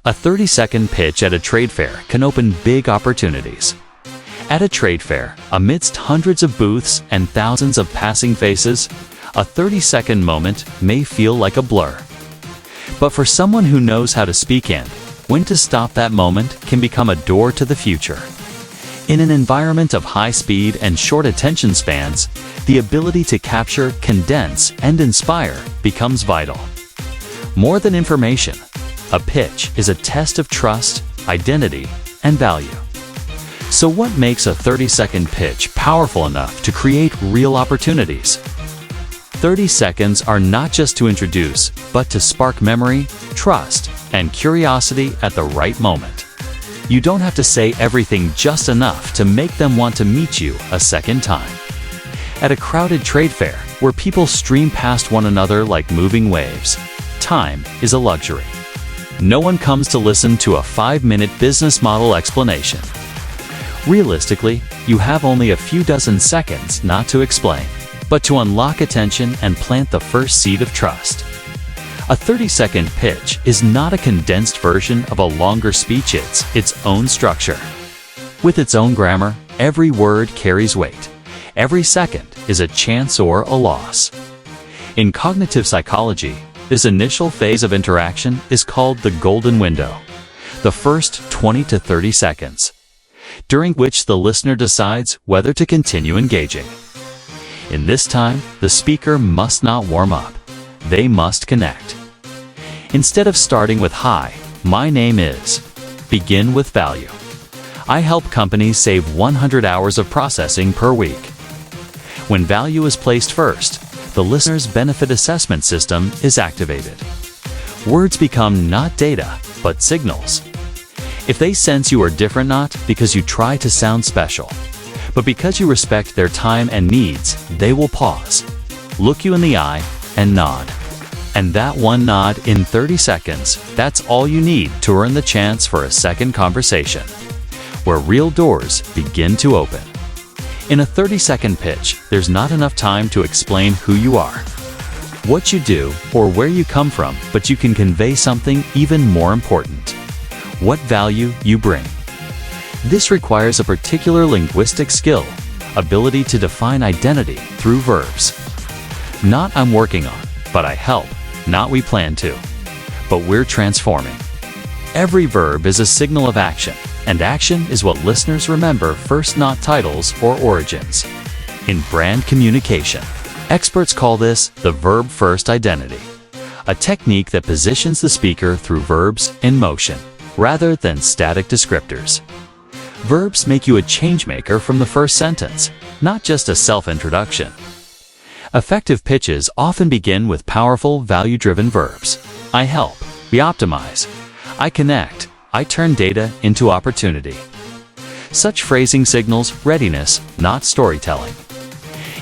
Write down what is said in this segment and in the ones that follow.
A 30-second pitch at a trade fair can open big opportunities. At a trade fair, amidst hundreds of booths and thousands of passing faces, a 30-second moment may feel like a blur. But for someone who knows how to speak and when to stop, that moment can become a door to the future. In an environment of high speed and short attention spans, the ability to capture, condense, and inspire becomes vital. More than information, a pitch is a test of trust, identity, and value. So what makes a 30-second pitch powerful enough to create real opportunities? 30 seconds are not just to introduce, but to spark memory, trust, and curiosity at the right moment. You don't have to say everything just enough to make them want to meet you a second time. At a crowded trade fair, where people stream past one another like moving waves, time is a luxury. No one comes to listen to a 5-minute business model explanation. Realistically, you have only a few dozen seconds not to explain, but to unlock attention and plant the first seed of trust. A 30-second pitch is not a condensed version of a longer speech, it's its own structure. With its own grammar, every word carries weight. Every second is a chance or a loss. In cognitive psychology, this initial phase of interaction is called the golden window, the first 20 to 30 seconds, during which the listener decides whether to continue engaging. In this time, the speaker must not warm up. They must connect. Instead of starting with "Hi, my name is," begin with value. I help companies save 100 hours of processing per week. When value is placed first, the listener's benefit assessment system is activated. Words become not data, but signals. If they sense you are different, not because you try to sound special, but because you respect their time and needs, they will pause, look you in the eye, and nod. And that one nod in 30 seconds, that's all you need to earn the chance for a second conversation, where real doors begin to open. In a 30-second pitch, there's not enough time to explain who you are, what you do, or where you come from, but you can convey something even more important: what value you bring. This requires a particular linguistic skill, ability to define identity through verbs. Not "I'm working on," but "I help," not "we plan to," but "we're transforming." Every verb is a signal of action, and action is what listeners remember first, not titles or origins. In brand communication, experts call this the verb-first identity, a technique that positions the speaker through verbs in motion, rather than static descriptors. Verbs make you a changemaker from the first sentence, not just a self-introduction. Effective pitches often begin with powerful, value-driven verbs. I help, we optimize, I connect, I turn data into opportunity. Such phrasing signals readiness, not storytelling.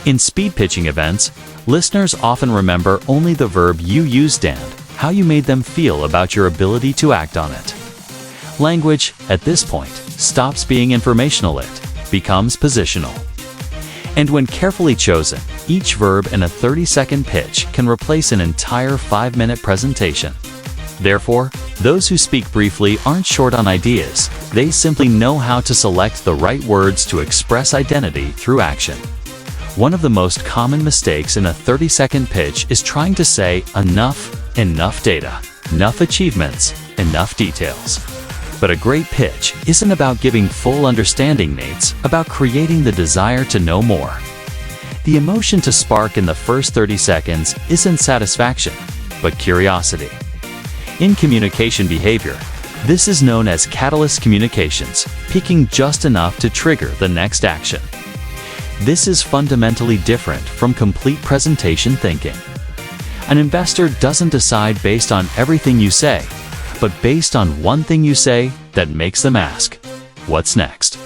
In speed pitching events, listeners often remember only the verb you used and how you made them feel about your ability to act on it. Language, at this point, stops being informational, it becomes positional. And when carefully chosen, each verb in a 30-second pitch can replace an entire 5-minute presentation. Therefore, those who speak briefly aren't short on ideas, they simply know how to select the right words to express identity through action. One of the most common mistakes in a 30-second pitch is trying to say enough data, enough achievements, enough details. But a great pitch isn't about giving full understanding, it's about creating the desire to know more. The emotion to spark in the first 30 seconds isn't satisfaction, but curiosity. In communication behavior, this is known as catalyst communications, peaking just enough to trigger the next action. This is fundamentally different from complete presentation thinking. An investor doesn't decide based on everything you say, but based on one thing you say that makes them ask, "What's next?"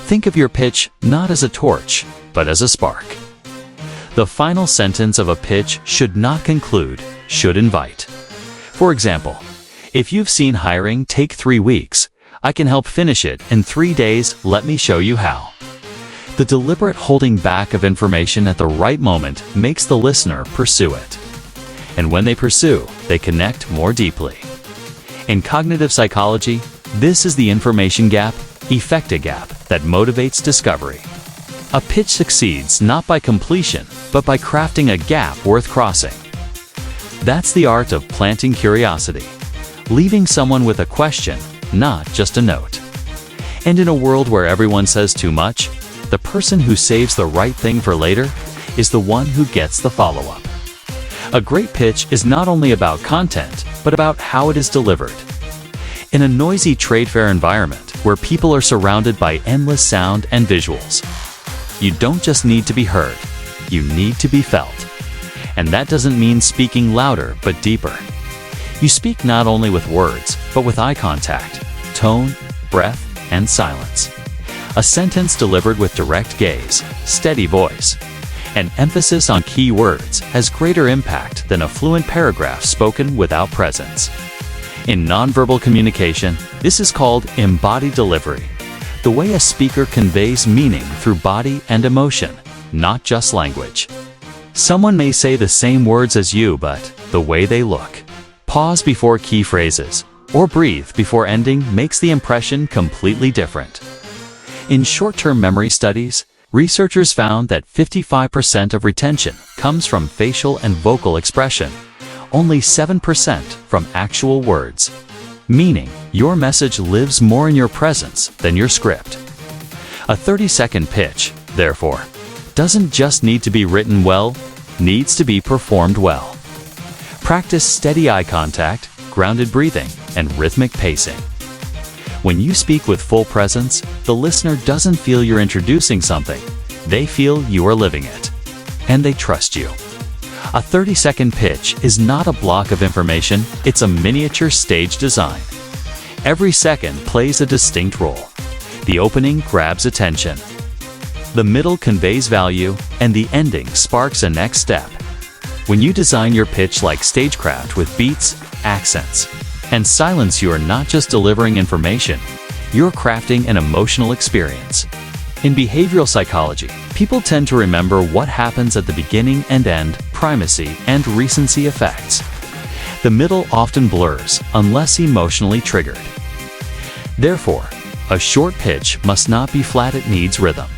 Think of your pitch not as a torch, but as a spark. The final sentence of a pitch should not conclude, should invite. For example, if you've seen hiring take 3 weeks, I can help finish it in 3 days, let me show you how. The deliberate holding back of information at the right moment makes the listener pursue it. And when they pursue, they connect more deeply. In cognitive psychology, this is the information gap, effecta gap, that motivates discovery. A pitch succeeds not by completion, but by crafting a gap worth crossing. That's the art of planting curiosity, leaving someone with a question, not just a note. And in a world where everyone says too much, the person who saves the right thing for later is the one who gets the follow-up. A great pitch is not only about content, but about how it is delivered. In a noisy trade fair environment where people are surrounded by endless sound and visuals, you don't just need to be heard, you need to be felt. And that doesn't mean speaking louder, but deeper. You speak not only with words, but with eye contact, tone, breath, and silence. A sentence delivered with direct gaze, steady voice, and emphasis on key words has greater impact than a fluent paragraph spoken without presence. In nonverbal communication, this is called embodied delivery, the way a speaker conveys meaning through body and emotion, not just language. Someone may say the same words as you, but the way they look, pause before key phrases, or breathe before ending makes the impression completely different. In short-term memory studies, researchers found that 55% of retention comes from facial and vocal expression, only 7% from actual words. Meaning, your message lives more in your presence than your script. A 30-second pitch, therefore, doesn't just need to be written well, needs to be performed well. Practice steady eye contact, grounded breathing, and rhythmic pacing. When you speak with full presence, the listener doesn't feel you're introducing something. They feel you are living it. And they trust you. A 30-second pitch is not a block of information, it's a miniature stage design. Every second plays a distinct role. The opening grabs attention. The middle conveys value, and the ending sparks a next step. When you design your pitch like stagecraft with beats, accents, and silence, you are not just delivering information, you're crafting an emotional experience. In behavioral psychology, people tend to remember what happens at the beginning and end, primacy and recency effects. The middle often blurs unless emotionally triggered. Therefore, a short pitch must not be flat, it needs rhythm.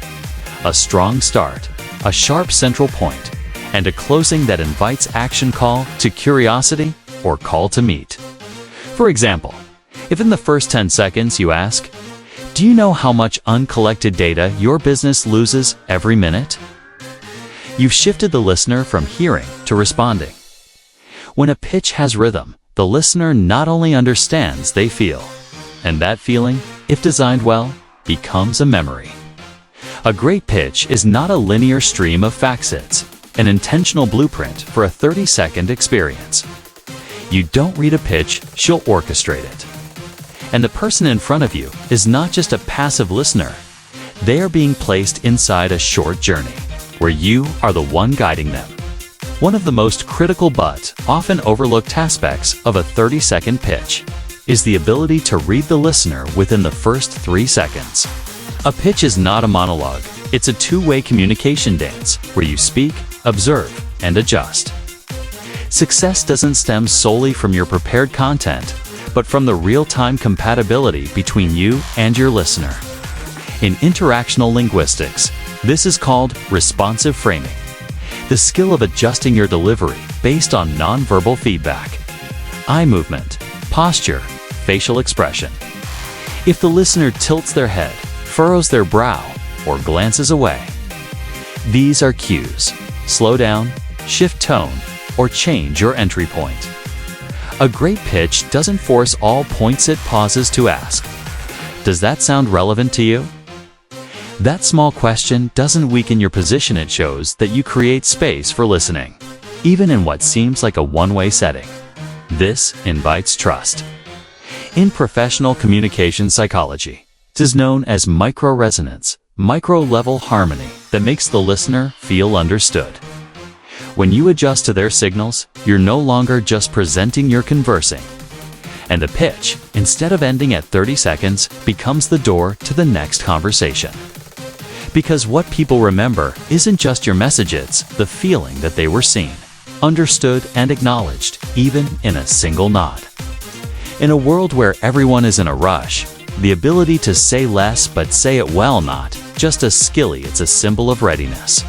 A strong start, a sharp central point, and a closing that invites action, call to curiosity or call to meet. For example, if in the first 10 seconds you ask, "Do you know how much uncollected data your business loses every minute?" You've shifted the listener from hearing to responding. When a pitch has rhythm, the listener not only understands, they feel. And that feeling, if designed well, becomes a memory. A great pitch is not a linear stream of facts, it's an intentional blueprint for a 30-second experience. You don't read a pitch, she'll orchestrate it. And the person in front of you is not just a passive listener. They are being placed inside a short journey, where you are the one guiding them. One of the most critical but often overlooked aspects of a 30-second pitch is the ability to read the listener within the first 3 seconds. A pitch is not a monologue, it's a two-way communication dance where you speak, observe, and adjust. Success doesn't stem solely from your prepared content, but from the real-time compatibility between you and your listener. In interactional linguistics, this is called responsive framing, the skill of adjusting your delivery based on nonverbal feedback, eye movement, posture, facial expression. If the listener tilts their head, furrows their brow, or glances away, these are cues. Slow down, shift tone, or change your entry point. A great pitch doesn't force all points, it pauses to ask, "Does that sound relevant to you?" That small question doesn't weaken your position, it shows that you create space for listening, even in what seems like a one-way setting. This invites trust. In professional communication psychology, it is known as micro-resonance, micro-level harmony that makes the listener feel understood. When you adjust to their signals, you're no longer just presenting, you're conversing. And the pitch, instead of ending at 30 seconds, becomes the door to the next conversation. Because what people remember isn't just your message, it's the feeling that they were seen, understood, and acknowledged, even in a single nod. In a world where everyone is in a rush, the ability to say less but say it well, not just a skilly, it's a symbol of readiness.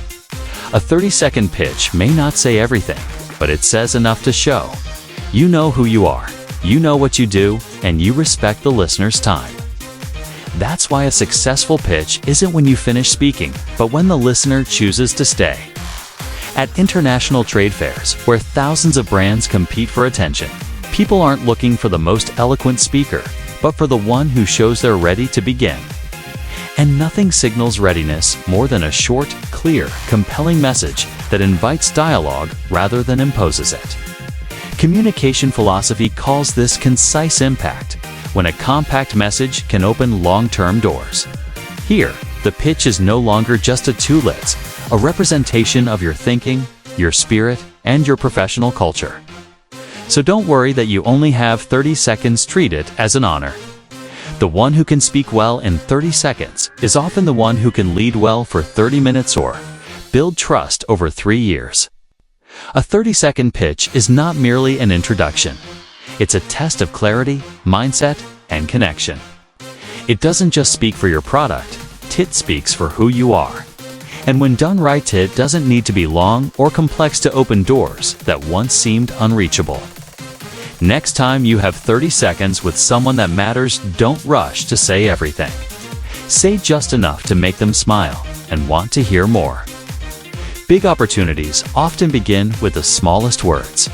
A 30-second pitch may not say everything, but it says enough to show you know who you are, you know what you do, and you respect the listener's time. That's why a successful pitch isn't when you finish speaking, but when the listener chooses to stay. At international trade fairs, where thousands of brands compete for attention, people aren't looking for the most eloquent speaker, but for the one who shows they're ready to begin. And nothing signals readiness more than a short, clear, compelling message that invites dialogue rather than imposes it. Communication philosophy calls this concise impact, when a compact message can open long-term doors. Here, the pitch is no longer just a two-lits, a representation of your thinking, your spirit, and your professional culture. So don't worry that you only have 30 seconds, treat it as an honor. The one who can speak well in 30 seconds is often the one who can lead well for 30 minutes or build trust over 3 years. A 30-second pitch is not merely an introduction. It's a test of clarity, mindset, and connection. It doesn't just speak for your product, it speaks for who you are. And when done right, it doesn't need to be long or complex to open doors that once seemed unreachable. Next time you have 30 seconds with someone that matters, don't rush to say everything. Say just enough to make them smile and want to hear more. Big opportunities often begin with the smallest words.